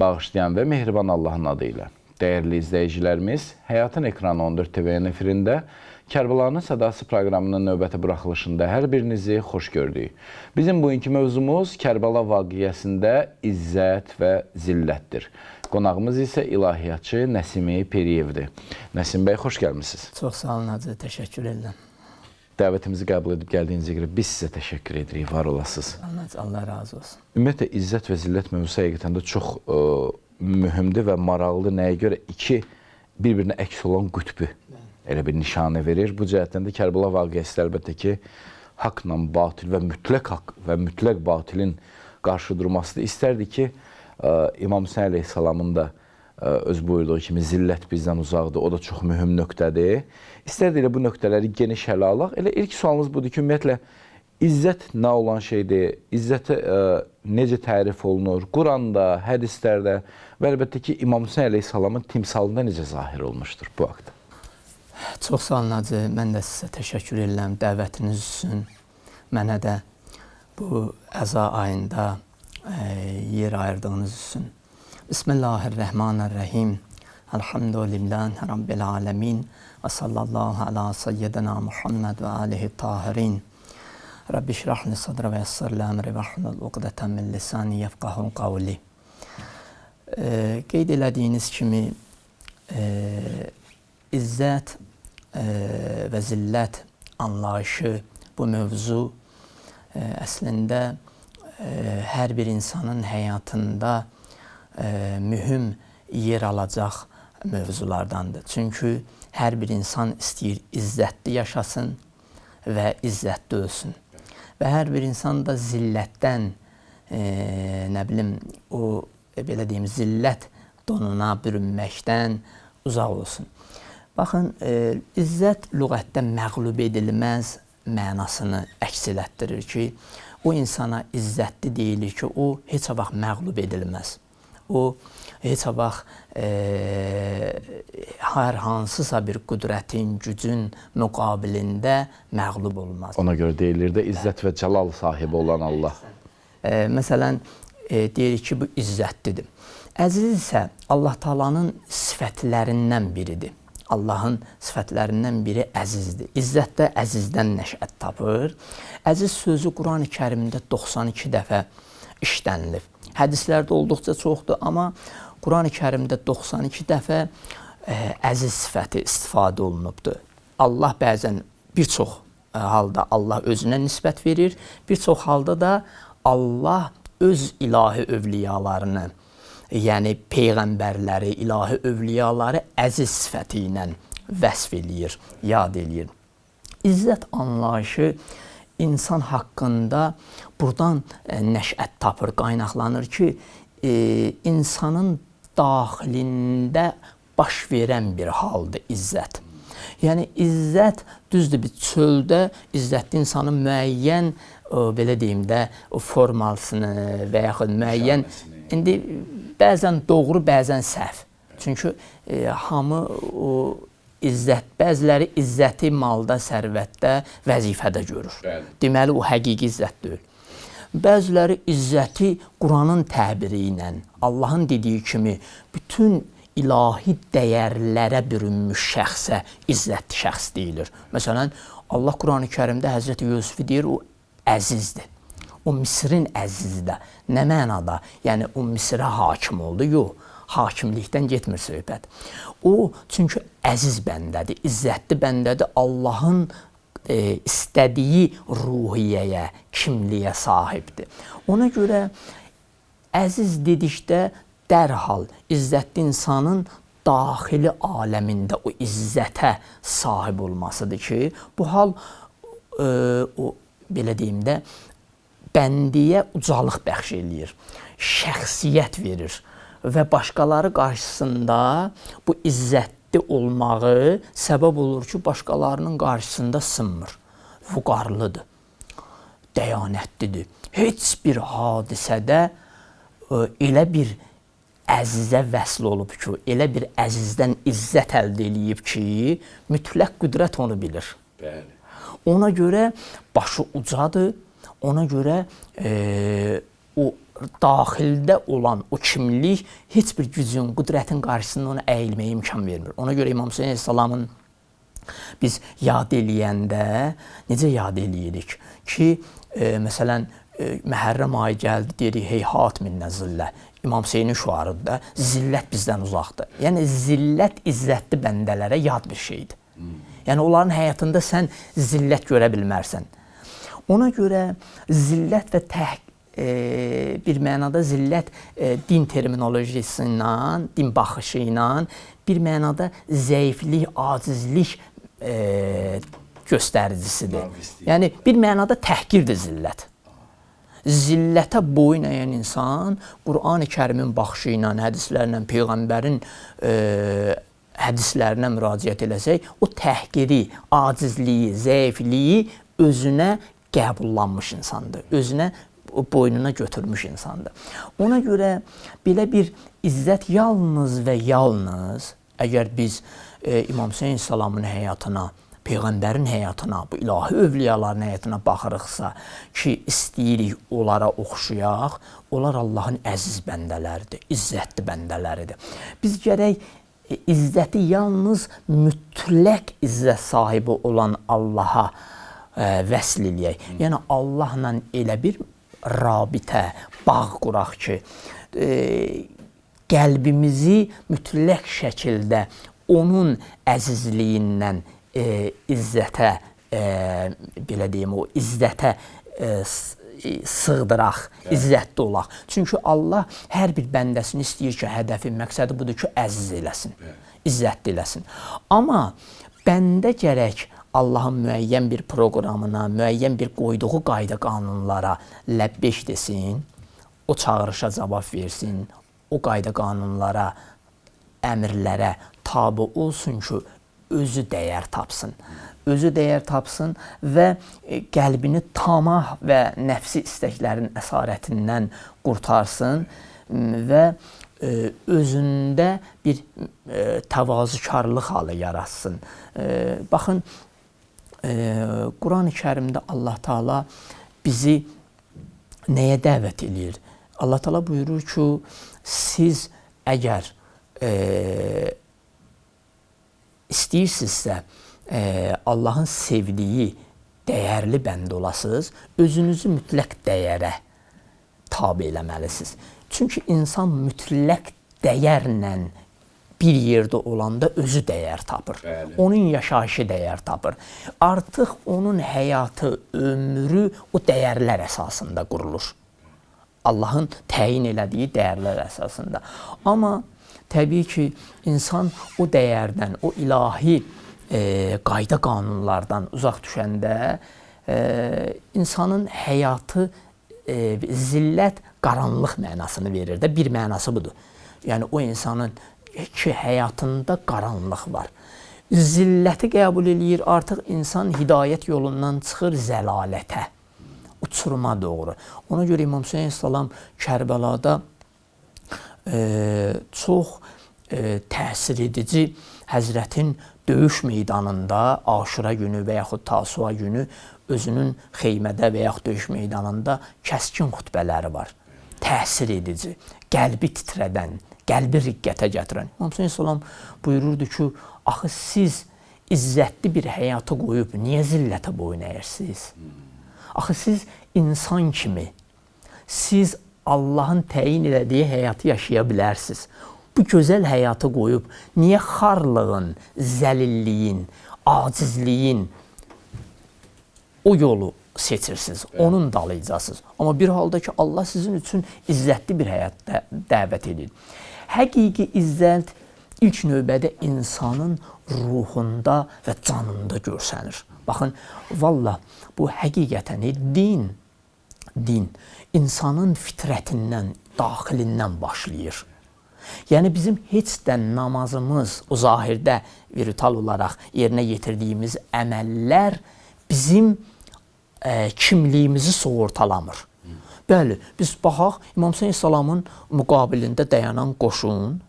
bağışlayan və mehriban Allahın adıyla. Dəyərli izləyicilərimiz, Həyatın Ekranı 14 TV'nin efirində Kərbəlanın Sədası proqramının növbəti buraxılışında hər birinizi xoş gördük. Bizim bugünkü mövzumuz Kərbəla vaqiəsində izzət və zillətdir. Qonağımız isə ilahiyyatçı Nəsimi Periyevdir. Nəsim bəy, xoş gəlmişsiniz. Çox sağ olun, Hacı, təşəkkür edirəm. Dəvətimizi qəbul edib gəldiyinizə görə biz sizə təşəkkür edirik, var olasınız. Allah razı olsun. Ümumiyyətlə, izzət və zillət mövzusu həqiqətən də çox mühümdür və maraqlı. Nəyə görə? İki bir-birinə əks olan qütbü elə bir nişanə verir. Bu cəhətdən də Kərbəla vaqiəsi əlbəttə ki, haqla batil və mütləq haqq və mütləq batilin qarşı durmasıdır. İstərdi ki, İmam Hüseyin əleyhissalamın da öz buyurduğu kimi zillət bizdən uzaqdır, o da çox mühüm nöqtədir. İstərdi elə bu nöqtələri geniş hələ alaq. Elə ilk sualımız budur ki, ümumiyyətlə, izzət nə olan şeydir, izzətə necə tərif olunur, Quranda, hədislərdə və əlbəttə ki, İmam Hüseyin əleyhissalamın timsalında necə zahir olmuşdur bu haqda? Çox sağ olun, Hacı. Mən də sizə təşəkkür edirəm dəvətiniz üçün. Mənə də bu əza ayında yer ayırdığınız üçün. Bismillahirrahmanirrahim. Elhamdülillahi Rabbil alemin. Və sallallahu ala seyyidina Muhammed və alihi tahirin. Rabbi şrahli sadra və yassirli əmri və hlul uqdətən min lisani yefqahu qavli. Qeyd elədiyiniz kimi izzət və zillət anlayışı, bu mövzu əslində hər bir insanın həyatında mühüm yer alacaq mövzulardandır. Çünki hər bir insan istəyir izzətli yaşasın və izzətli ölsün. Və hər bir insan da zillətdən, nə bilim, o, belə deyim, zillət donuna bürünməkdən uzaq olsun. Baxın, izzət lüğətdə məğlub edilməz mənasını əks elətdirir ki, o insana izzətli deyilir ki, o heç vaxt məğlub edilməz. O heç vaxt hər hansısa bir qüdrətin, gücün müqabilində məğlub olmaz. Ona görə deyilir də izzət və cəlal sahibi olan Allah. Məsələn, deyirik ki, bu izzətlidir. Əziz isə Allah Taala'nın sifətlərindən biridir. Allahın sifətlərindən biri əzizdir. İzzət də əzizdən nəşət tapır. Əziz sözü Quran-ı Kərimdə 92 dəfə işlənilib. Hədislərdə olduqca çoxdur, amma Quran-ı Kərimdə 92 dəfə əziz sifəti istifadə olunubdur. Allah bəzən bir çox halda Allah özünə nisbət verir, bir çox halda da Allah öz ilahi övliyalarını, yəni peyğəmbərləri, ilahi övliyaları əziz sifəti ilə vəsf eləyir, yad eləyir. İzzət anlayışı insan haqqında buradan nəşət tapır, qaynaqlanır ki, insanın daxilində baş verən bir haldır izzət. Yəni, izzət, düzdür, bir çöldə izzətli insanın müəyyən, belə deyim də, formalsını və yaxud müəyyən, indi bəzən doğru, bəzən səhv. Çünki hamı o izzət, bəziləri izzəti malda, sərvətdə, vəzifədə görür. Deməli, o həqiqi izzət deyil. Bəziləri izzəti Quranın təbiri ilə, Allahın dediyi kimi, bütün ilahi dəyərlərə bürünmüş şəxsə izzətli şəxs deyilir. Məsələn, Allah Quran-ı Kərimdə Həzrəti Yusufu deyir, o əzizdir. O Misirin əzizdir. Nə mənada? Yəni, o Misirə hakim oldu. Yox, hakimlikdən getmir söhbət. O, çünki əziz bəndədir, izzətli bəndədir. Allahın istədiyi ruhiyyəyə, kimliyə sahibdir. Ona görə əziz dedikdə dərhal izzətli insanın daxili aləmində o izzətə sahib olmasıdır ki, bu hal o, belə deyim də, bəndiyə ucalıq bəxş eləyir, şəxsiyyət verir və başqaları qarşısında bu izzətli olmağı səbəb olur ki, başqalarının qarşısında sınmır, vüqarlıdır, dəyanətlidir. Heç bir hadisədə elə bir əzizə vəsl olub ki, elə bir əzizdən izzət əldə eləyib ki, mütləq qüdrət onu bilir. Bəli. Ona görə başı ucadır, ona görə o daxildə olan o kimlik heç bir gücün, qüdrətin qarşısında ona əyilməyə imkan vermir. Ona görə İmam Hüseyin əleyhissalamın biz yad eləyəndə necə yad eləyirik ki, məsələn, Məhərrəm ayı gəldi, deyirik, heyhat minnə zillə. İmam Hüseynin şüarıdır da, zillət bizdən uzaqdır. Yəni, zillət izzətli bəndələrə yad bir şeydir. Yəni, onların həyatında sən zillət görə bilmərsən. Ona görə zillət və bir mənada zillət din terminolojisi ilə, din baxışı ilə bir mənada zəiflik, acizlik göstəricisidir. Yəni, bir mənada təhqirdir zillət. Zillətə boyun əyən insan Qur'an-ı Kərimin baxışı ilə, hədislərlə, Peyğəmbərin hədislərinə müraciət eləsək, o təhqiri, acizliyi, zəifliyi özünə qəbullanmış insandır, özünə boynuna götürmüş insandır. Ona görə belə bir izzət yalnız və yalnız əgər biz İmam Hüseyin salamın həyatına, Peyğəmbərin həyatına, bu ilahi övliyaların həyatına baxırıqsa ki, istəyirik onlara oxşayaq, onlar Allahın əziz bəndələridir, izzətli bəndələridir. Biz gərək izzəti yalnız mütləq izzət sahibi olan Allaha vəsl eləyək. Yəni, Allahla elə bir rabitə, bağ quraq ki, qəlbimizi mütləq şəkildə onun əzizliyindən izzətə, belə deyim, o izzətə sığdıraq, izzətli olaq. Çünki Allah hər bir bəndəsini istəyir ki, hədəfi, məqsədi budur ki, əziz eləsin, izzətli eləsin. Amma bəndə gərək Allahın müəyyən bir proqramına, müəyyən bir qoyduğu qayda qanunlara ləbbeş desin, o çağırışa cavab versin, o qayda qanunlara, əmrlərə tabi olsun ki, özü dəyər tapsın. Özü dəyər tapsın və qəlbini tamah və nəfsi istəklərin əsarətindən qurtarsın və özündə bir təvazükarlıq halı yaratsın. Baxın, Quran-ı Kərimdə Allah Teala bizi nəyə dəvət edir? Allah Teala buyurur ki, siz əgər istəyirsinizsə, Allahın sevdiyi dəyərli bəndə olasınız, özünüzü mütləq dəyərə tabi eləməlisiniz. Çünki insan mütləq dəyərlə bir yerdə olanda özü dəyər tapır. Onun yaşayışı dəyər tapır. Artıq onun həyatı, ömrü o dəyərlər əsasında qurulur. Allahın təyin elədiyi dəyərlər əsasında. Amma təbii ki, insan o dəyərdən, o ilahi qayda qanunlardan uzaq düşəndə insanın həyatı zillət, qaranlıq mənasını verir də. Bir mənası budur. Yəni, o insanın ki, həyatında qaranlıq var. Zilləti qəbul eləyir, artıq insan hidayət yolundan çıxır zəlalətə, uçuruma doğru. Ona görə İmam Hüseyin salam Kərbəlada çox təsir edici Həzrətin döyüş meydanında, Aşura günü və yaxud Tasua günü özünün xeymədə və yaxud döyüş meydanında kəskin xutbələri var. Təsir edici, qəlbi titrədən, qəlbi riqqətə gətirən. İmam Hüseyin salam buyururdu ki, axı siz izzətli bir həyatı qoyub niyə zillətə boyun əyirsiniz? Axı siz insan kimi, siz Allahın təyin elədiyi həyatı yaşaya bilərsiniz. Bu gözəl həyatı qoyub, niyə xarlığın, zəlilliyin, acizliyin o yolu seçirsiniz, onun dalayacaqsınız. Amma bir halda ki, Allah sizin üçün izzətli bir həyat dəvət edir. Həqiqi izzət ilk növbədə insanın ruhunda və canında görsənir. Baxın, valla bu həqiqətən din insanın fitrətindən, daxilindən başlayır. Yəni, bizim heç də namazımız, o zahirdə virtual olaraq yerinə yetirdiyimiz əməllər bizim kimliyimizi soğurtalamır. Bəli, biz baxaq, İmam Hüseyin salamın müqabilində dayanan qoşun,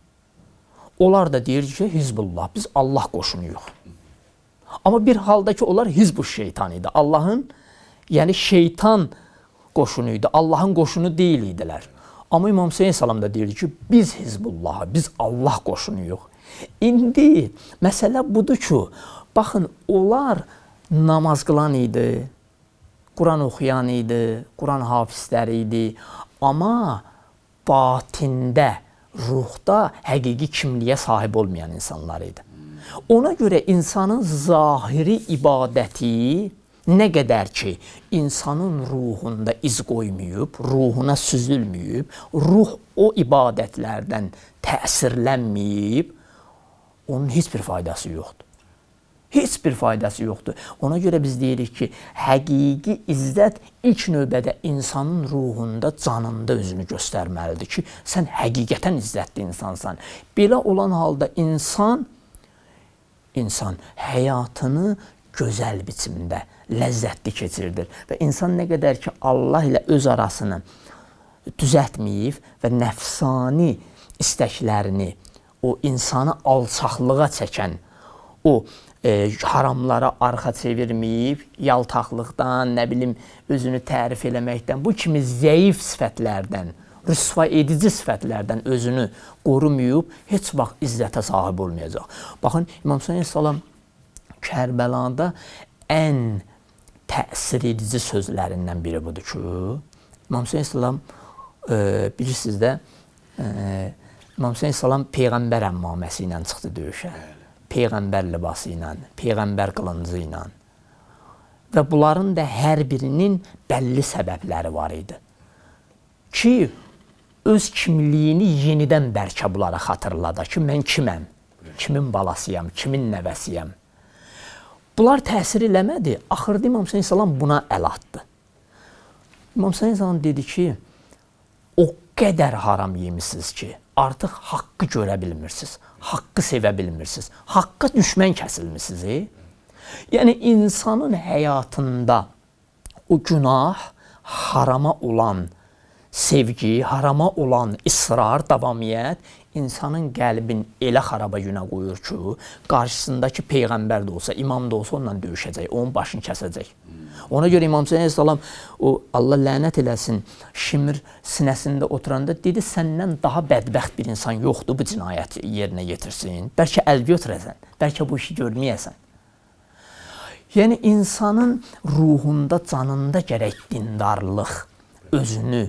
onlar da deyir ki, Hizbullah, biz Allah qoşunuyuq. Amma bir halda ki, onlar Hizb-ı şeytan idi. Allahın, yəni şeytan qoşunu idi, Allahın qoşunu deyil idilər. Amma İmam Hüseyin salam da deyir ki, biz Hizbullahı, biz Allah qoşunuyuq. İndi məsələ budur ki, baxın, onlar namaz qılan idi, Quran oxuyan idi, Quran hafizləri idi, amma batində, ruhda həqiqi kimliyə sahib olmayan insanlar idi. Ona görə insanın zahiri ibadəti nə qədər ki, insanın ruhunda iz qoymayıb, ruhuna süzülməyib, ruh o ibadətlərdən təsirlənməyib, onun heç bir faydası yoxdur. Heç bir faydası yoxdur. Ona görə biz deyirik ki, həqiqi izzət ilk növbədə insanın ruhunda, canında özünü göstərməlidir ki, sən həqiqətən izzətli insansan. Belə olan halda insan həyatını gözəl biçimdə, ləzzətli keçirdir. Və insan nə qədər ki, Allah ilə öz arasını düzəltməyib və nəfsani istəklərini, o insanı alçaqlığa çəkən, o haramlara arxa çevirməyib, yaltaqlıqdan, nə bilim, özünü tərif eləməkdən, bu kimi zəif sifətlərdən, rüsva edici sifətlərdən özünü qorumayıb, heç vaxt izzətə sahib olmayacaq. Baxın, İmam Hüseyin salam Kərbəlada ən təsir edici sözlərindən biri budur ki, İmam Hüseyin salam, bilirsiniz də, İmam Hüseyin salam Peyğəmbər əmmaməsi ilə çıxdı döyüşə. Peyğəmbər libası ilə, Peyğəmbər qılıncı ilə. Və bunların da hər birinin bəlli səbəbləri var idi. Ki, öz kimliyini yenidən bəlkə bunlara xatırlada ki, mən kiməm, kimin balasıyam, kimin nəvəsiyəm. Bunlar təsir eləmədi. Axırda İmam Hüseyin salam buna əl atdı. İmam Hüseyin salam dedi ki, o qədər haram yemişsiniz ki, artıq haqqı görə bilmirsiniz, haqqı sevə bilmirsiniz, haqqa düşmən kəsilmişsiniz. Yəni, insanın həyatında o günah, harama olan sevgi, harama olan israr, davamiyyət insanın qəlbin elə xaraba günə qoyur ki, qarşısındakı Peyğəmbər də olsa, imam da olsa onunla döyüşəcək, onun başını kəsəcək. Ona görə İmam Hüseyin salam, o Allah lənət eləsin, Şimr sinəsində oturanda dedi, səndən daha bədbəxt bir insan yoxdur bu cinayəti yerinə yetirsin. Bəlkə əl götürəsən, bəlkə bu işi görməyəsən. Yəni, insanın ruhunda, canında gərək dindarlıq özünü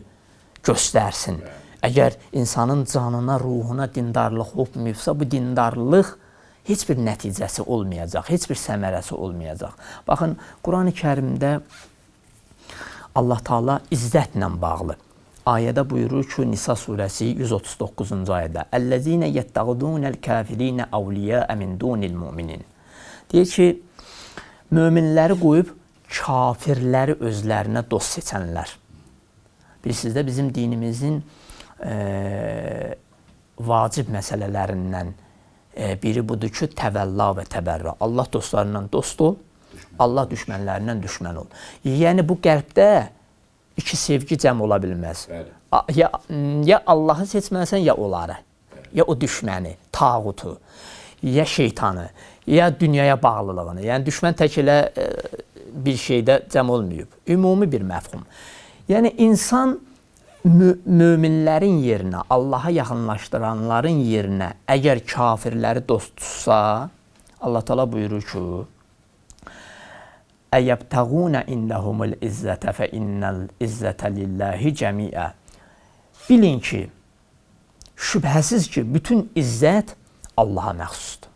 göstərsin. Əgər insanın canına, ruhuna dindarlıq olmayıbsa, bu dindarlıq heç bir nəticəsi olmayacaq, heç bir səmərəsi olmayacaq. Baxın, Quran-ı Kərimdə Allah Teala izzətlə bağlı ayədə buyurur ki, Nisa surəsi 139-cu ayədə Əl-ləzinə yəttəğdunəl kəfirinə əvliyyə min dunil müminin. Deyir ki, möminləri qoyub kafirləri özlərinə dost seçənlər. Bilirsiniz də, bizim dinimizin vacib məsələlərindən biri budur ki, təvəlla və təbərra. Allah dostlarından dost ol, Allah düşmənlərindən düşmən ol. Yəni, bu qəlbdə iki sevgi cəm ola bilməz. Ya Allahı seçməlisən, ya onları, ya o düşməni, tağutu, ya şeytanı, ya dünyaya bağlılığını. Yəni, düşmən tək elə bir şeydə cəm olmayıb. Ümumi bir məfhum. Yəni, insan möminlərin yerinə, Allaha yaxınlaşdıranların yerinə əgər kafirləri dost tutsa, Allah Teala buyurur ki, Əyəbtəğunə indəhumul izzətə fə innəl izzətə lillahi cəmiə. Bilin ki, şübhəsiz ki, bütün izzət Allaha məxsusdur.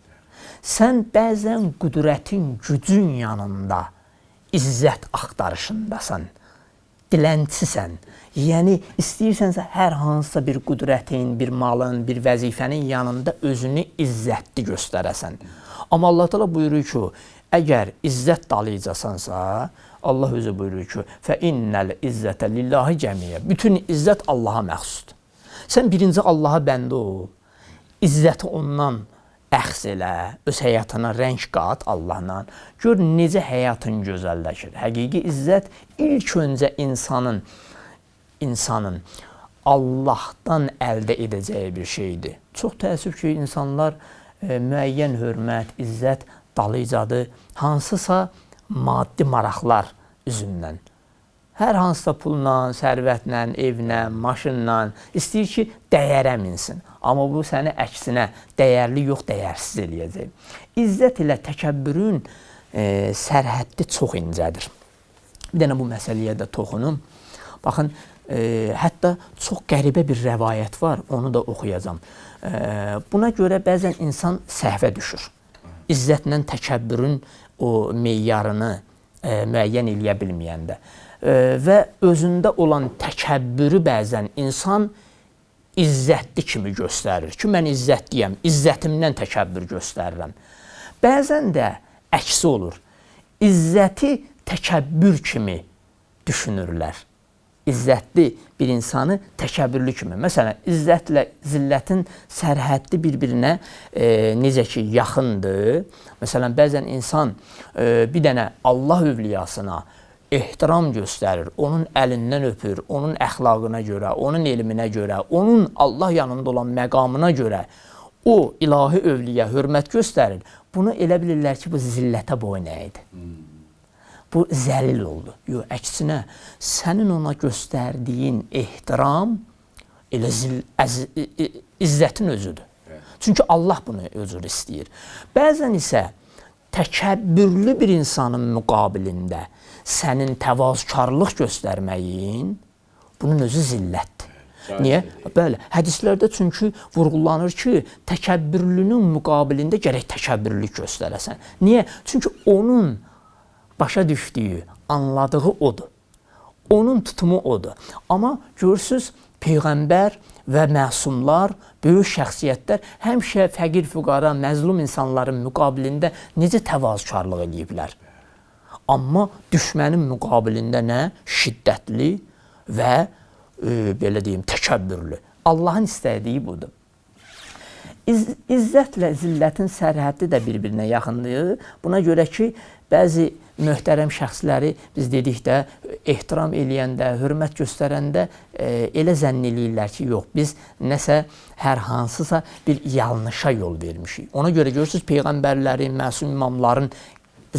Sən bəzən qüdrətin, gücün yanında izzət axtarışındasan, dilənçisən. Yəni, istəyirsənsə hər hansısa bir qüdrətin, bir malın, bir vəzifənin yanında özünü izzətli göstərəsən. Amma Allah Teala buyurur ki, əgər izzət dalıyacasansa, Allah özü buyurur ki, fə innəl izzətə lillahi cəmiyə. Bütün izzət Allaha məxsusdur. Sən birinci Allaha bəndə ol, izzəti ondan əxz elə, öz həyatına rəng qat Allahla. Gör, necə həyatın gözəlləşir. Həqiqi izzət ilk öncə insanın Allahdan əldə edəcəyi bir şeydir. Çox təəssüf ki, insanlar müəyyən hörmət, izzət dalıcadır, hansısa maddi maraqlar üzündən. hər hansısa pulla, sərvətlə, evlə, maşınla istəyir ki, dəyərə minsin. Amma bu səni əksinə dəyərli yox, dəyərsiz eləyəcək. İzzət ilə təkəbbürün sərhəddi çox incədir. Bir dənə bu məsələyə də toxunum. Baxın, hətta çox qəribə bir rəvayət var, onu da oxuyacağam. Buna görə bəzən insan səhvə düşür. İzzətlə təkəbbürün o meyarını müəyyən eləyə bilməyəndə. Və özündə olan təkəbbürü bəzən insan izzətli kimi göstərir ki, mən izzətliyəm, izzətimdən təkəbbür göstərirəm. Bəzən də əksi olur. İzzəti təkəbbür kimi düşünürlər. İzzətli bir insanı təkəbbürlü kimi. Məsələn, izzətlə zillətin sərhəddi bir-birinə necə ki, yaxındır. Məsələn, bəzən insan bir dənə Allah övliyasına ehtiram göstərir, onun əlindən öpür, onun əxlaqına görə, onun elminə görə, onun Allah yanında olan məqamına görə o ilahi övliyə hörmət göstərir. Bunu elə bilirlər ki, bu zillətə boyun əydi. Bu zəlil oldu. Yox, əksinə, sənin ona göstərdiyin ehtiram elə izzətin özüdür. Çünki Allah bunu özür istəyir. Bəzən isə təkəbbürlü bir insanın müqabilində sənin təvazökarlıq göstərməyin, bunun özü zillətdir. Niyə? Bəli, hədislərdə çünki vurğulanır ki, təkəbbürlünün müqabilində gərək təkəbbürlülük göstərəsən. Niyə? Çünki onun başa düşdüyü, anladığı odur. Onun tutumu odur. Amma görürsünüz, Peyğəmbər və məsumlar, böyük şəxsiyyətlər həmişə fəqir, füqara, məzlum insanların müqabilində necə təvazökarlıq ediblər. Amma düşmənin müqabilində nə? Şiddətli və belə deyim, təkəbbürlü. Allahın istədiyi budur. İzzətlə zillətin sərhəddi də bir-birinə yaxındır. Buna görə ki, bəzi möhtərəm şəxsləri biz dedikdə ehtiram eləyəndə, hörmət göstərəndə elə zənn eləyirlər ki, yox, biz nəsə hər hansısa bir yanlışa yol vermişik. Ona görə görürsünüz, peyğəmbərlərin, məsum imamların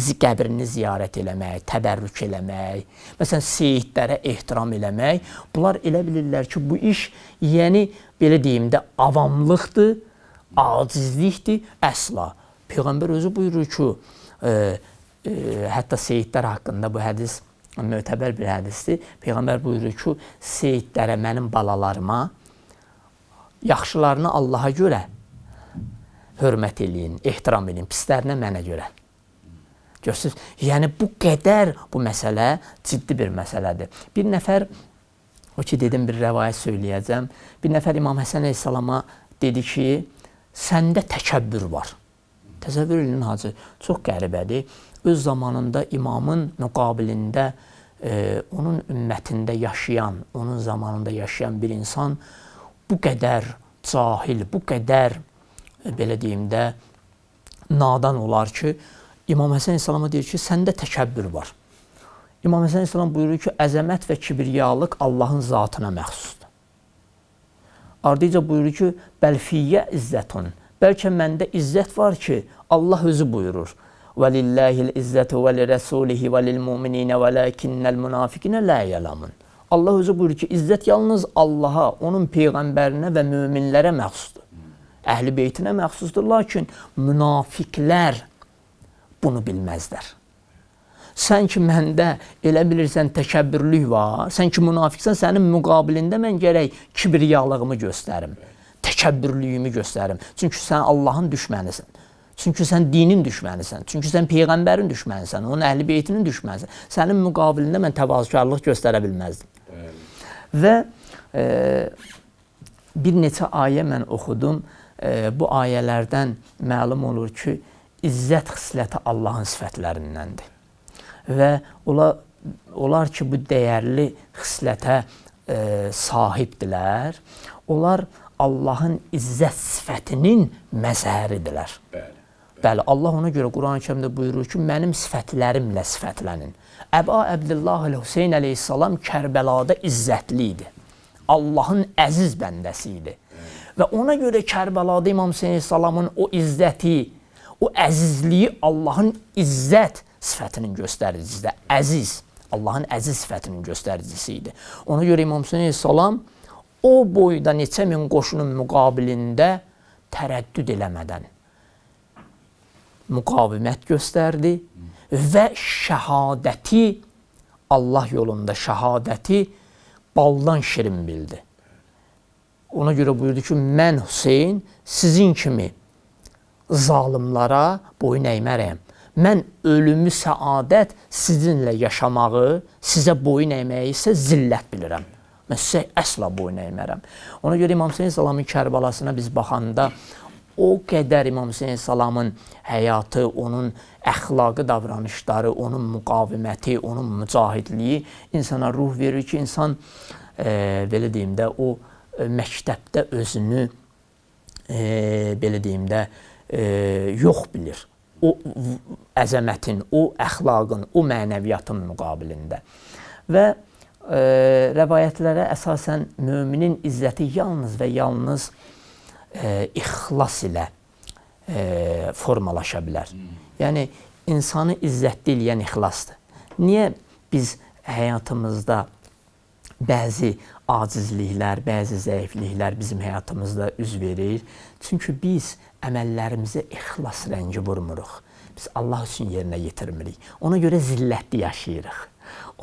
qəbrini ziyarət eləmək, təbərrük eləmək, məsələn, seyidlərə ehtiram eləmək, bunlar elə bilirlər ki, bu iş, yəni, belə deyim də, avamlıqdır, acizlikdir, əsla. Peyğəmbər özü buyurur ki, hətta seyidlər haqqında bu hədis mötəbər bir hədisdir. Peyğəmbər buyurur ki, seyidlərə, mənim balalarıma, yaxşılarını Allaha görə hörmət eləyin, ehtiram eləyin, pislərinə mənə görə. Görürsünüz, yəni bu qədər bu məsələ ciddi bir məsələdir. Bir nəfər, o ki dedim bir rəvayət söyləyəcəm, bir nəfər İmam Həsən əleyhissalama dedi ki, səndə təkəbbür var. Təsəvvür edin hacı, çox qəribədir. Öz zamanında imamın müqabilində, onun ümmətində yaşayan, onun zamanında yaşayan bir insan bu qədər cahil, bu qədər, belə deyim də, nadan olar ki, İmam Həsən əleyhissalama deyir ki, səndə təkəbbür var. İmam Həsən əleyhissalam buyurur ki, əzəmət və kibriyalıq Allahın zatına məxsusdur. Ardıca buyurur ki, bəlfiyyə izzətun. Bəlkə məndə izzət var ki, Allah özü buyurur. وَلِلَّهِ الْإِزَّةُ وَلِرَسُولِهِ وَلِلْمُؤْمِنِينَ وَلَكِنَّ الْمُنَافِقِينَ لَا يَعْلَمُونَ. Allah özü buyurur ki, izzət yalnız Allaha, onun peyğəmbərinə və möminlərə məxsusdur. Əhl-i beytinə məxsusdur, lakin münafiqlər bunu bilməzlər. Sən ki, məndə elə bilirsən təkəbbürlük var, sən ki, münafiqsən, sənin müqabilində mən gərək kibriyalığımı göstərim, təkəbbürlüyümü göstərim. Çünki sən Allahın düşmənisən, çünki sən dinin düşmənisən, çünki sən peyğəmbərin düşmənisən, onun əhl-i beytinin düşmənisən. Sənin müqabilində mən təvazökarlıq göstərə bilməzdim. Və bir neçə ayə mən oxudum, bu ayələrdən məlum olur ki, İzzət xisləti Allahın sifətlərindəndir. Və onlar ki, bu dəyərli xislətə sahibdirlər, onlar Allahın izzət sifətinin məzhəridirlər. Bəli, Allah ona görə Quran-ı Kərimdə buyurur ki, mənim sifətlərimlə sifətlənin. Əba Əbdillah Hüseyn əleyhissalam Kərbəlada izzətli idi. Allahın əziz bəndəsi idi. Və ona görə Kərbəlada İmam Hüseyn əleyhissalamın o izzəti, o əzizliyi Allahın izzət sifətinin göstəricisidir. Əziz, Allahın əziz sifətinin göstəricisi idi. Ona görə İmam Hüseyin əleyhissalam o boyda neçə min qoşunun müqabilində tərəddüd eləmədən müqavimət göstərdi və şəhadəti, Allah yolunda şəhadəti baldan şirin bildi. Ona görə buyurdu ki, mən Hüseyin sizin kimi zalimlara boyun əymərəm. Mən ölümü səadət, sizinlə yaşamağı, sizə boyun əyməyi isə zillət bilirəm. Mən sizə əsla boyun əymərəm. Ona görə İmam Hüseyin əleyhissalamın Kərbəlasına biz baxanda o qədər İmam Hüseyin əleyhissalamın həyatı, onun əxlaqi davranışları, onun müqaviməti, onun mücahidliyi insana ruh verir ki, insan belə deyim də, o məktəbdə özünü belə deyim də, yox bilir. O əzəmətin, o əxlaqın, o mənəviyyatın müqabilində. Və rəvayətlərə əsasən müminin izzəti yalnız və yalnız ixlas ilə formalaşa bilər. Yəni, insanı izzətli eləyən ixlasdır. Niyə biz həyatımızda bəzi acizliklər, bəzi zəifliklər bizim həyatımızda üz verir? Çünki biz əməllərimizə ixlas rəngi vurmuruq. Biz Allah üçün yerinə yetirmirik. Ona görə zillətli yaşayırıq.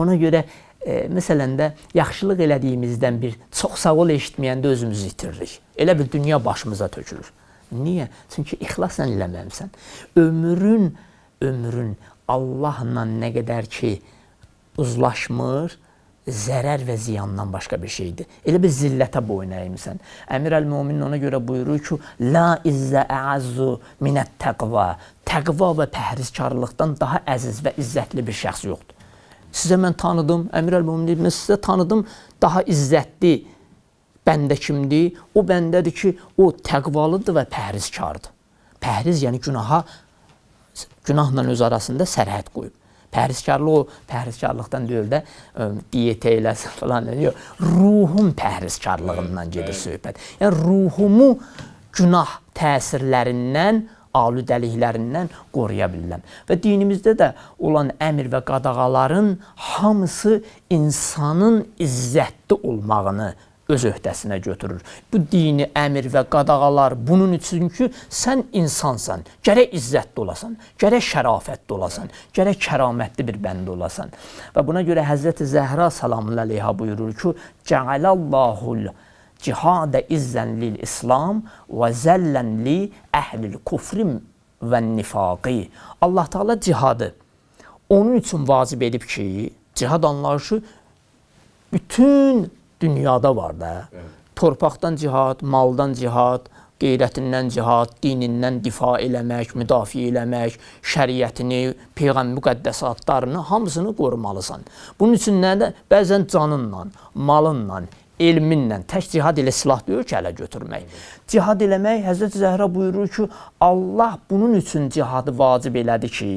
Ona görə, məsələn də, yaxşılıq elədiyimizdən bir çox sağ ol eşitməyəndə özümüzü itiririk. Elə bir dünya başımıza tökülür. Niyə? Çünki ixlasla eləməmsən. Ömrün Allahla nə qədər ki uzlaşmır, zərər və ziyandan başqa bir şeydir. Elə bir zillətə boyun əymisən. Əmir əl-Müminin ona görə buyurur ki, La izzə əəzzu minət təqva. Təqva və pəhrizkarlıqdan daha əziz və izzətli bir şəxs yoxdur. Sizə mən tanıdım, Əmir əl-Müminin deyir, mən sizə tanıdım, daha izzətli bəndə kimdir? O bəndədir ki, o təqvalıdır və pəhrizkardır. Pəhriz, yəni günahla öz arasında sərhəd qoyub. Pəhrizkarlıq o pəhrizkarlıqdan deyil də diyet eyləsin falan. Yox, ruhun pəhrizkarlığından gedir söhbət. Yəni ruhumu günah təsirlərindən, alüdəliklərindən qoruya bilirəm. Və dinimizdə də olan əmr və qadağaların hamısı insanın izzətli olmağını öz öhdəsinə götürür. Bu dini əmr və qadağalar bunun üçün ki, sən insansan, gərək izzətli olasan, gərək şərafətli olasan, gərək kəramətli bir bəndə olasan. Və buna görə Həzrəti Zəhra salamullah əleyha buyurur ki, Cəalallahul cihadə izzən lil İslam və zəllən li əhlil kufrim və nifaqi. Allah Teala cihadı onun üçün vacib edib ki, cihad anlayışı bütün dünyada var da. Torpaqdan cihad, maldan cihad, qeyrətindən cihad, dinindən difa eləmək, müdafiə eləmək, şəriətini, peyğəmbər müqəddəsatlarını, hamısını qorumalısan. Bunun üçün nədir? Bəzən canınla, malınla, elminlə, tək cihad ilə silah deyil ki, ələ götürmək. Cihad eləmək, Həzrəti Zəhra buyurur ki, Allah bunun üçün cihadı vacib elədi ki,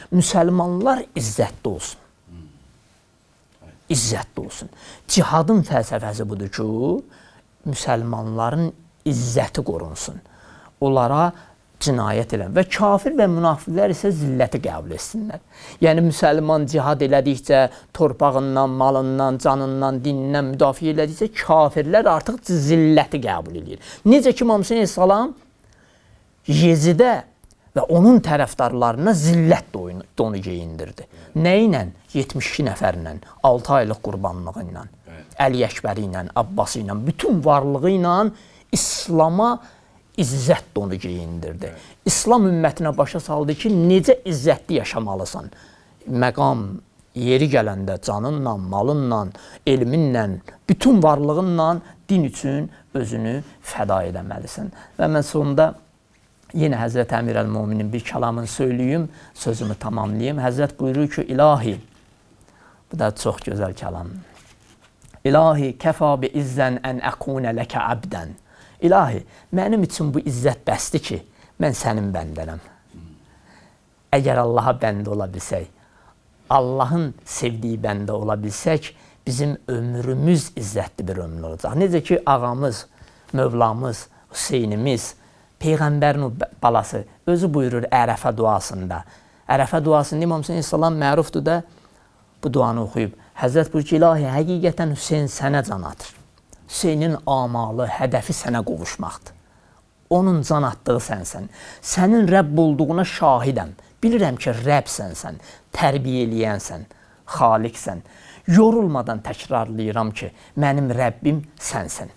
müsəlmanlar izzətli olsun. İzzətli olsun. Cihadın fəlsəfəsi budur ki, müsəlmanların izzəti qorunsun. Onlara cinayət eləm. Və kafir və münafiqlər isə zilləti qəbul etsinlər. Yəni, müsəlman cihad elədikcə, torpağından, malından, canından, dinindən müdafiə elədikcə, kafirlər artıq zilləti qəbul edir. Necə ki, İmam Hüseyin əleyhissalam Yezidə və onun tərəfdarlarına zillət donu geyindirdi. Nə ilə? 72 nəfərlə, 6 aylıq qurbanlığı ilə, Əli Əkbəri ilə, Abbası ilə, bütün varlığı ilə İslama izzət donu geyindirdi. İslam ümmətinə başa saldı ki, necə izzətli yaşamalısan. Məqam yeri gələndə canınla, malınla, elminlə, bütün varlığınla din üçün özünü fəda edəməlisən. Və mən sonunda yenə Həzrət Əmir əl-Müminin bir kəlamını söyləyim, sözümü tamamlayayım. Həzrət buyurur ki, İlahi, bu da çox gözəl kəlam. İlahi, kəfa bi izzən ən əkunə ləkə əbdən. İlahi, mənim üçün bu izzət bəsdir ki, mən sənin bəndənəm. Əgər Allaha bəndə ola bilsək, Allahın sevdiyi bəndə ola bilsək, bizim ömrümüz izzətli bir ömür olacaq. Necə ki, ağamız, Mövlamız, Hüseynimiz, Peyğəmbərin balası özü buyurur Ərəfə duasında. Ərəfə duasında İmam Hüseyin əleyhissalam mərufdur da, bu duanı oxuyub, Həzrət buyurur ki, ilahi, həqiqətən Hüseyin sənə can atır. Hüseynin amalı, hədəfi sənə qovuşmaqdır. Onun can atdığı sənsən. Sənin Rəbb olduğuna şahidəm. Bilirəm ki, Rəbbsən sən, tərbiyə eləyənsən, xaliqsən. Yorulmadan təkrarlayıram ki, mənim Rəbbim sənsən.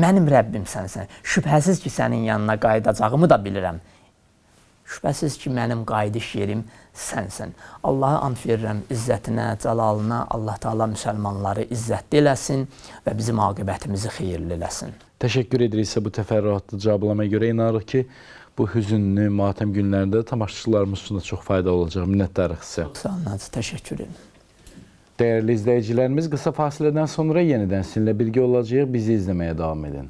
Mənim Rəbbim sənsən. Şübhəsiz ki, sənin yanına qayıdacağımı da bilirəm. Şübhəsiz ki, mənim qayıdış yerim sənsən. Allaha and verirəm izzətinə, cəlalına, Allah Teala müsəlmanları izzətli eləsin və bizim aqibətimizi xeyirli eləsin. Təşəkkür edirik sizə bu təfərrüatlı cavablamaya görə. İnanırıq ki, bu hüzünlü, matəm günlərində tamaşaçılarımız üçün də çox faydalı olacaq. Minnətdarıq sizə. Sağ olun, təşəkkür ederim. Dəyərli izləyicilərimiz, qısa fasilədən sonra yenidən sizinlə birgə olacağıq. Bizi izləməyə davam edin.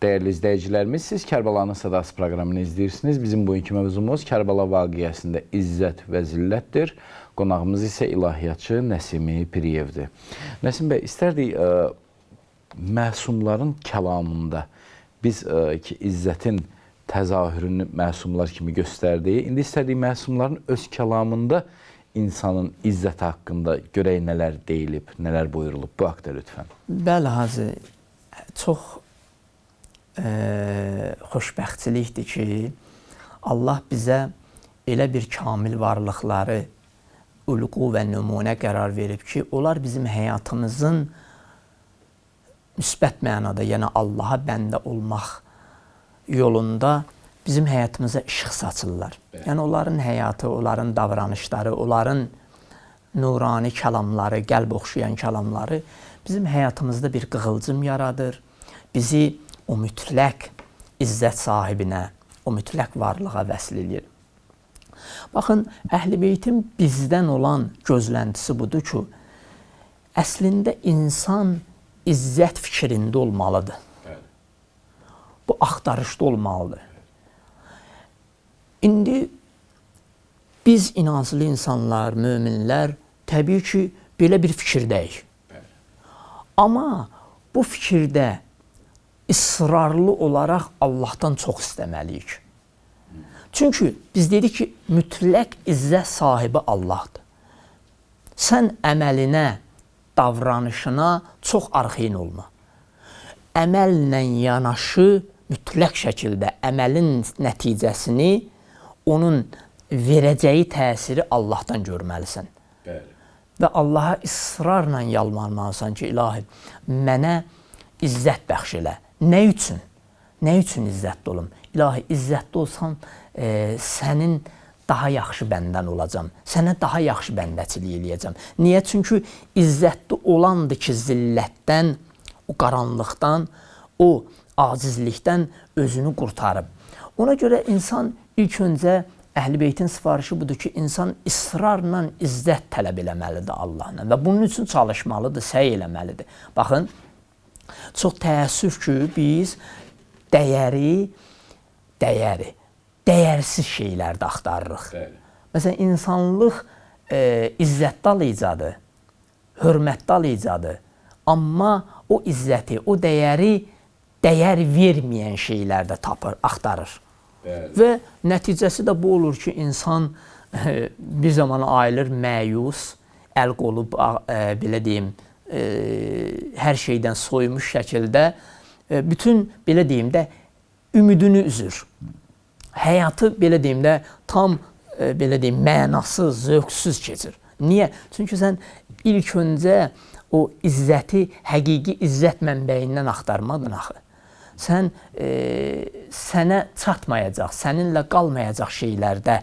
Dəyərli izləyicilərimiz, siz Kərbəlanın Sədası proqramını izləyirsiniz. Bizim bugünkü mövzumuz Kərbəla vaqiəsində izzət və zillətdir. Qonağımız isə ilahiyyatçı Nəsimi Piriyevdir. Nəsim bəy, istərdik məsumların kəlamında biz ki, izzətin təzahürünü məsumlar kimi göstərdik. İndi istərdik məsumların öz kəlamında insanın izzəti haqqında görək nələr deyilib, nələr buyurulub. Bu haqda lütfən. Bəli, Hacı, çox xoşbəxtçilikdir ki, Allah bizə elə bir kamil varlıqları ulqu və nümunə qərar verib ki, onlar bizim həyatımızın müsbət mənada, yəni Allaha bəndə olmaq yolunda bizim həyatımıza işıq saçırlar. Yəni onların həyatı, onların davranışları, onların nurani kəlamları, qəlb oxşayan kəlamları bizim həyatımızda bir qığılcım yaradır. Bizi o mütləq izzət sahibinə, o mütləq varlığa vəsl edir. Baxın, Əhl-i Beytin bizdən olan gözləntisi budur ki, əslində insan izzət fikrində olmalıdır. Bu axtarışda olmalıdır. İndi biz inanclı insanlar, möminlər təbii ki, belə bir fikirdəyik. Amma bu fikirdə israrlı olaraq Allahdan çox istəməliyik. Çünki biz dedik ki, mütləq izzət sahibi Allahdır. Sən əməlinə, davranışına çox arxeyin olma. Əməllə yanaşı mütləq şəkildə əməlin nəticəsini, onun verəcəyi təsiri Allahdan görməlisən. Və Allaha israrla yalvarmalısan ki, ilahi, mənə izzət bəxş elə. Nə üçün? Nə üçün izzətli olum? İlahi, izzətli olsam, sənin daha yaxşı bəndən olacam. Sənə daha yaxşı bəndəçilik eləyəcəm. Niyə? Çünki izzətli olandır ki, zillətdən, o qaranlıqdan, o acizlikdən özünü qurtarıb. Ona görə insan ilk öncə Əhl-i Beytin sifarişi budur ki, insan israrla izzət tələb eləməlidir Allahla və bunun üçün çalışmalıdır, səy eləməlidir. Baxın, çox təəssüf ki, biz dəyərsiz şeylərdə axtarırıq. Məsələn, insanlıq izzətdal icadı, hörmətdal icadı, amma o izzəti, o dəyəri dəyər verməyən şeylərdə tapır, axtarır. Və nəticəsi də bu olur ki, insan bir zaman ayılır məyus, əl qolu, belə deyim, hər şeydən soymuş şəkildə bütün, belə deyim də, ümidini üzür. Həyatı, belə deyim də, tam, belə deyim, mənasız, zövqsüz keçir. Niyə? Çünki sən ilk öncə o izzəti, həqiqi izzət mənbəyindən axtarmadın axı. Sən sənə çatmayacaq, səninlə qalmayacaq şeylərdə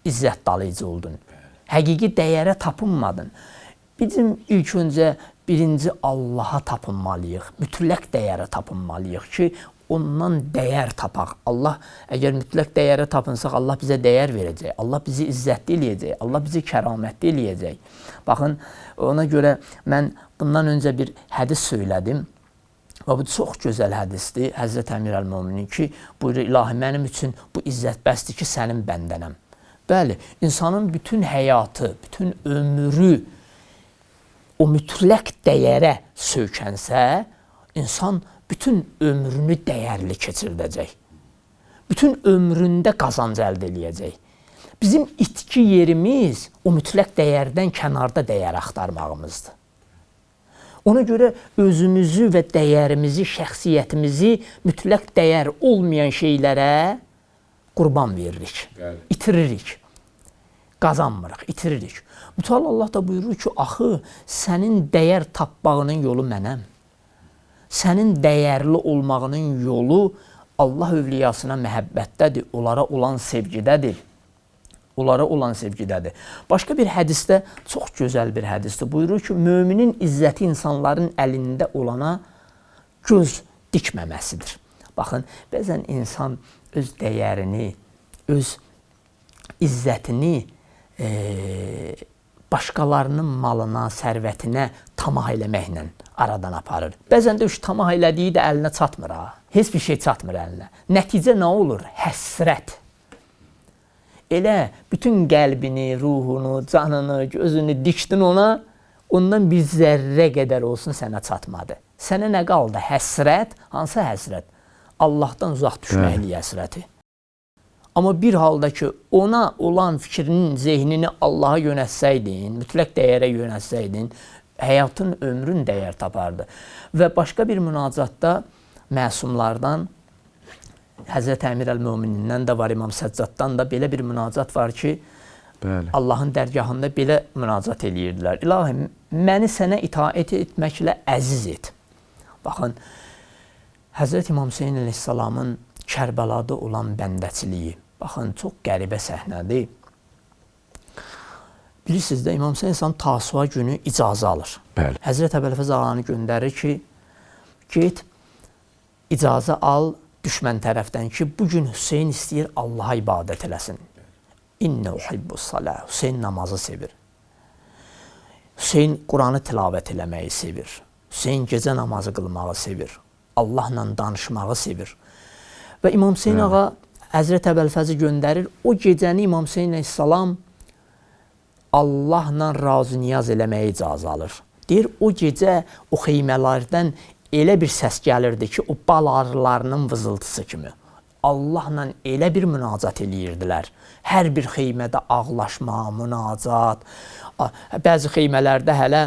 izzət dalıcı oldun. Həqiqi dəyərə tapınmadın. Bizim ilk öncə birinci Allaha tapınmalıyıq, mütləq dəyərə tapınmalıyıq ki, ondan dəyər tapaq. Allah, əgər mütləq dəyərə tapınsaq, Allah bizə dəyər verəcək, Allah bizi izzətli eləyəcək, Allah bizi kəramətli eləyəcək. Baxın, ona görə mən bundan öncə bir hədis söylədim. Və bu çox gözəl hədisdir. Həzrət Əmir Əl-Möminin ki, buyurur, ilahi, mənim üçün bu izzət bəsdir ki, sənin bəndənəm. Bəli, insanın bütün həyatı, bütün ömrü o mütləq dəyərə söykənsə, insan bütün ömrünü dəyərli keçirdəcək. Bütün ömründə qazanc əldə edəcək. Bizim itki yerimiz o mütləq dəyərdən kənarda dəyər axtarmağımızdır. Ona görə özümüzü və dəyərimizi, şəxsiyyətimizi mütləq dəyər olmayan şeylərə qurban veririk, itiririk, qazanmırıq, itiririk. Mütəallə Allah da buyurur ki, axı sənin dəyər tapmağının yolu mənəm. Sənin dəyərli olmağının yolu Allah övliyasına məhəbbətdədir, onlara olan sevgidədir. Onlara olan sevgidədir. Başqa bir hədisdə, çox gözəl bir hədisdir, buyurur ki, müminin izzəti insanların əlində olana göz dikməməsidir. Baxın, bəzən insan öz dəyərini, öz izzətini başqalarının malına, sərvətinə tamah eləməklə aradan aparır. Bəzən də tamah elədiyi də əlinə çatmır ha. Heç bir şey çatmır əlinə. Nəticə nə olur? Həsrət. Elə bütün qəlbini, ruhunu, canını, gözünü dikdin ona, ondan bir zərrə qədər olsun sənə çatmadı. Sənə nə qaldı? Həsrət. Hansı həsrət? Allahdan uzaq düşməklik həsrəti. Amma bir halda ki, ona olan fikrinin, zehnini Allaha yönətsəydin, mütləq dəyərə yönətsəydin, həyatın, ömrün dəyər tapardı. Və başqa bir münacatda məsumlardan, Həzrət Əmir əl-Möminindən də var, İmam Səccaddan da belə bir münacat var ki, Allahın dərgahında belə münacat eləyirdilər. İlahi, məni sənə itaət etməklə əziz et. Baxın, Həzrət İmam Hüseyin əleyhissalamın Kərbəlada olan bəndəçiliyi, baxın, çox qəribə səhnədir. Bilirsiniz də, İmam Hüseyin insan Tasua günü icazə alır. Həzrət Əbəlfəz ağanı göndərir ki, get, icazə al düşmən tərəfdən ki, bugün Hüseyin istəyir Allaha ibadət eləsin. İnnə uhibbus salah. Hüseyin namazı sevir. Hüseyin Quranı tilavət eləməyi sevir. Hüseyin gecə namazı qılmağı sevir. Allahla danışmağı sevir. Və İmam Hüseyin ağa Həzrət Əbəlfəzi göndərir. O gecəni İmam Hüseyin əleyhissalam Allahla razı niyaz eləməyə icazə alır. Deyir, o gecə o xeymələrdən elə bir səs gəlirdi ki, o bal arılarının vızıltısı kimi. Allahla elə bir münacat eləyirdilər. Hər bir xeymədə ağlaşma, münacat. Bəzi xeymələrdə hələ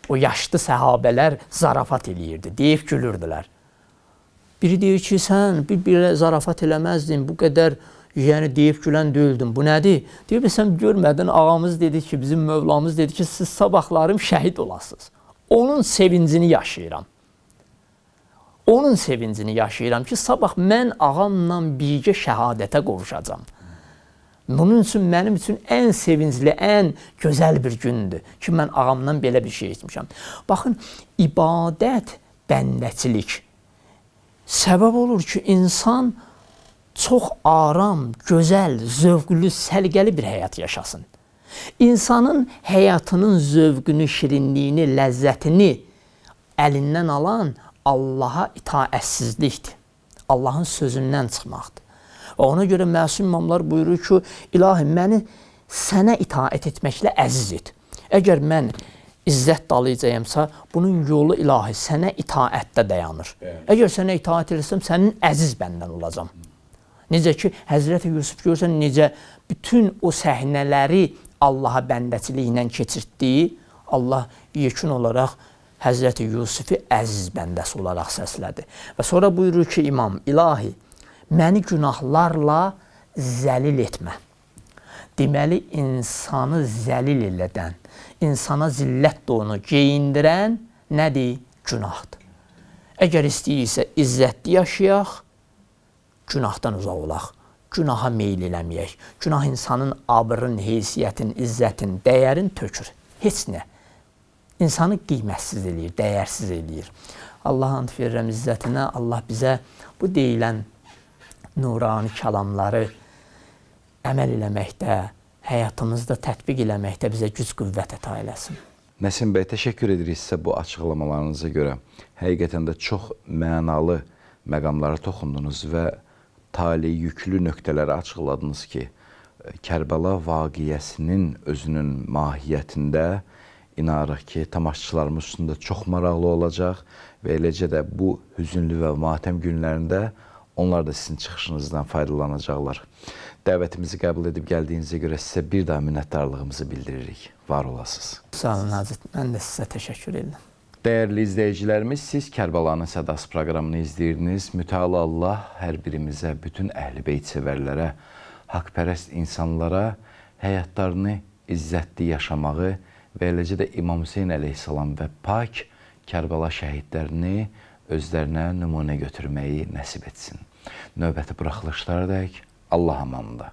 o yaşlı səhabələr zarafat eləyirdi, deyib gülürdülər. Biri deyir ki, sən bir-birə zarafat eləməzdin, bu qədər deyib gülən deyildin, bu nədir? Deyir, sən görmədin, ağamız dedi ki, bizim Mövlamız dedi ki, siz sabahlarım şəhid olasınız. Onun sevincini yaşayıram. Onun sevincini yaşayıram ki, sabah mən ağamla birgə şəhadətə qovuşacam. Bunun üçün mənim üçün ən sevincli, ən gözəl bir gündür ki, mən ağamdan belə bir şey etmişəm. Baxın, ibadət, bəndəçilik səbəb olur ki, insan çox aram, gözəl, zövqlü, səliqəli bir həyat yaşasın. İnsanın həyatının zövqünü, şirinliyini, ləzzətini əlindən alan Allaha itaətsizlikdir. Allahın sözündən çıxmaqdır. Və ona görə məsum imamlar buyurur ki, ilahi, məni sənə itaət etməklə əziz et. Əgər mən izzət dalayacağımsa, bunun yolu ilahi sənə itaətdə dayanır. Əgər sənə itaət etsəm, sənin əziz bəndən olacam. Necə ki, Həzrəti Yusuf görsən, necə bütün o səhnələri Allaha bəndəçiliklə keçirtdiyi, Allah yekun olaraq Həzrəti Yusufi əziz bəndəsi olaraq səslədi. Və sonra buyurur ki, imam, ilahi, məni günahlarla zəlil etmə. Deməli, insanı zəlil elədən, insana zillət donu geyindirən nədir? Günahdır. Əgər istəyirsə izzətli yaşayaq, günahdan uzaq olaq. Günaha meyl eləməyək. Günah insanın abrın, heysiyyətin, izzətin, dəyərin tökür. Heç nə. İnsanı qiymətsiz eləyir, dəyərsiz eləyir. Allah and verirəm izzətinə, Allah bizə bu deyilən nurani kəlamları əməl eləməkdə, həyatımızda tətbiq eləməkdə bizə güc qüvvət əta eləsin. Nəsim bəy, təşəkkür edirik sizə bu açıqlamalarınıza görə. Həqiqətən də çox mənalı məqamlara toxundunuz və tali yüklü nöqtələri açıqladınız ki, Kərbəla vaqiəsinin özünün mahiyyətində inanırıq ki, tamaşaçılarımız üçün də çox maraqlı olacaq və eləcə də bu hüzünlü və matəm günlərində onlar da sizin çıxışınızdan faydalanacaqlar. Dəvətimizi qəbul edib gəldiyinizə görə sizə bir daha minnətdarlığımızı bildiririk. Var olasınız. Sağ olun Nazif, mən də sizə təşəkkür edirəm. Dəyərli izləyicilərimiz, siz Kərbəlanın Sədası proqramını izləyirdiniz. Mütəala Allah hər birimizə, bütün Əhl-i Beyt sevərlərə, haqpərəst insanlara həyatlarını izzətli yaşamağı və eləcə də İmam Hüseyn əleyhissalam və pak Kərbəla şəhidlərini özlərinə nümunə götürməyi nəsib etsin. Növbəti buraxılışlara dək Allah amanında.